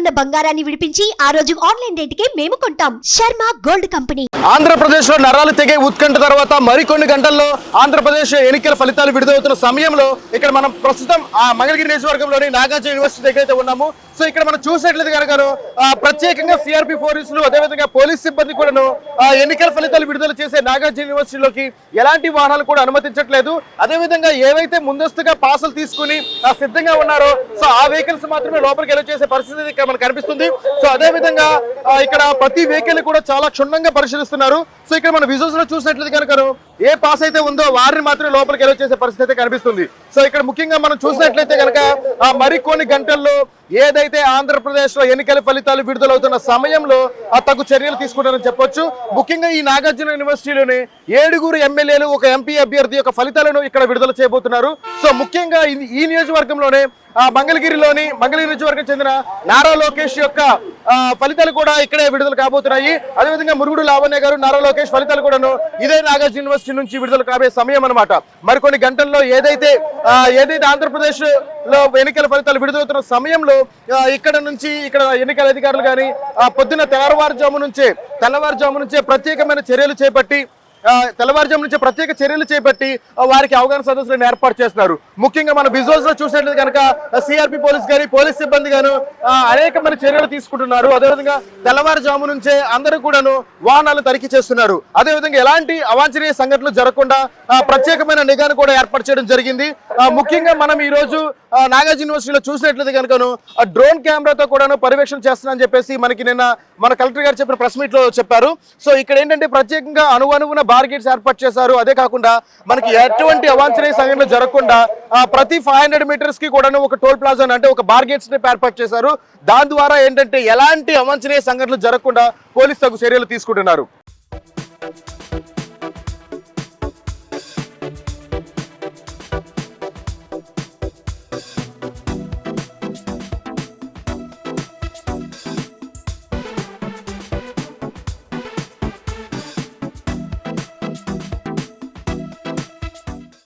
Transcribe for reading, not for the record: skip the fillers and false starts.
ఉన్న బంగారాన్ని విడిపించి ఆ రోజు ఆన్లైన్ రేటుకే మేము కొంటాం. Sharma gold company. ఆంధ్రప్రదేశ్ లో నరాలు తెగే ఉత్కంఠ తర్వాత మరికొన్ని గంటల్లో ఆంధ్రప్రదేశ్ ఎన్నికల ఫలితాలు విడుదలవుతున్న సమయంలో ఇక్కడ మనం ప్రస్తుతం ఆ మంగళగిరి నియోజకవర్గంలోని నాగార్జున యూనివర్సిటీ దగ్గర అయితే ఉన్నాము. సో ఇక్కడ మనం చూసినట్లయితే కనుక ప్రత్యేకంగా సిఆర్పి పోలీసులు అదేవిధంగా పోలీస్ సిబ్బంది కూడాను ఎన్నికల ఫలితాలు విడుదల చేసే నాగార్జున యూనివర్సిటీలోకి ఎలాంటి వాహనాలు కూడా అనుమతించట్లేదు. అదేవిధంగా ఏవైతే ముందస్తుగా పాసులు తీసుకుని సిద్ధంగా ఉన్నారో సో ఆ వెహికల్స్ మాత్రమే లోపలికి వెళ్ళి చేసే పరిస్థితి ఇక్కడ మనకు కనిపిస్తుంది. సో అదేవిధంగా ఇక్కడ ప్రతి వెహికల్ కూడా చాలా క్షుణ్ణంగా పరిశీలిస్తున్నారు. సో ఇక్కడ మన విజువల్స్ లో చూసినట్లయితే కనుక ఏ పాస్ అయితే ఉందో వారిని మాత్రమే లోపలికి వెళ్ళి చేసే పరిస్థితి అయితే కనిపిస్తుంది. సో ఇక్కడ ముఖ్యంగా మనం చూసినట్లయితే కనుక మరికొన్ని గంటల్లో ఏదైతే ఆంధ్రప్రదేశ్ లో ఎన్నికల ఫలితాలు విడుదలవుతున్న సమయంలో తగు చర్యలు తీసుకుంటారని చెప్పొచ్చు. ముఖ్యంగా ఈ నాగార్జున యూనివర్సిటీలోని 7 ఎమ్మెల్యేలు ఒక ఎంపీ అభ్యర్థి యొక్క ఫలితాలను ఇక్కడ విడుదల చేయబోతున్నారు. సో ముఖ్యంగా ఈ నియోజకవర్గంలోనే మంగళగిరి నియోజకవర్గం చెందిన నారా లోకేష్ యొక్క ఫలితాలు కూడా ఇక్కడే విడుదల కాబోతున్నాయి. అదేవిధంగా మురుగుడు లావణ్య గారు, నారా లోకేష్ ఫలితాలు కూడాను ఇదే నాగార్జున యూనివర్సిటీ నుంచి విడుదల కాబోయే సమయం అన్నమాట. మరికొన్ని గంటల్లో ఏదైతే ఆంధ్రప్రదేశ్ లో ఎన్నికల ఫలితాలు విడుదలవుతున్న సమయంలో ఇక్కడ ఎన్నికల అధికారులు కానీ పొద్దున్న తెల్లవారుజాము నుంచే ప్రత్యేక చర్యలు చేపట్టి వారికి అవగాహన సదస్సులను ఏర్పాటు చేస్తున్నారు. ముఖ్యంగా మన విజువల్స్ లో చూసినట్లయితే కనుక సిఆర్పి పోలీస్ కానీ పోలీస్ సిబ్బంది గాను అనేకమైన చర్యలు తీసుకుంటున్నారు. అదేవిధంగా తెల్లవారుజాము నుంచే అందరూ కూడాను వాహనాలు తనిఖీ చేస్తున్నారు. అదేవిధంగా ఎలాంటి అవాంఛనీయ సంఘటనలు జరగకుండా ప్రత్యేకమైన నిఘాను కూడా ఏర్పాటు చేయడం జరిగింది. ముఖ్యంగా మనం ఈ రోజు నాగార్జున యూనివర్సిటీలో చూసినట్లయితే కనుక డ్రోన్ కెమెరాతో కూడాను పర్యవేక్షణ చేస్తున్నారని చెప్పేసి మనకి నిన్న మన కలెక్టర్ గారు చెప్పిన ప్రెస్ మీట్ లో చెప్పారు. సో ఇక్కడ ఏంటంటే ప్రత్యేకంగా అణువున బార్గేట్స్ ఏర్పాటు చేశారు. అదే కాకుండా మనకి ఎటువంటి అవాంఛనీయ సంఘటనలు జరగకుండా ప్రతి 500 మీటర్స్ కి కూడా ఒక టోల్ ప్లాజా అంటే ఒక బార్గేట్స్ ని ఏర్పాటు చేశారు. దాని ద్వారా ఏంటంటే ఎలాంటి అవాంఛనీయ సంఘటనలు జరగకుండా పోలీసు తగు చర్యలు తీసుకుంటున్నారు.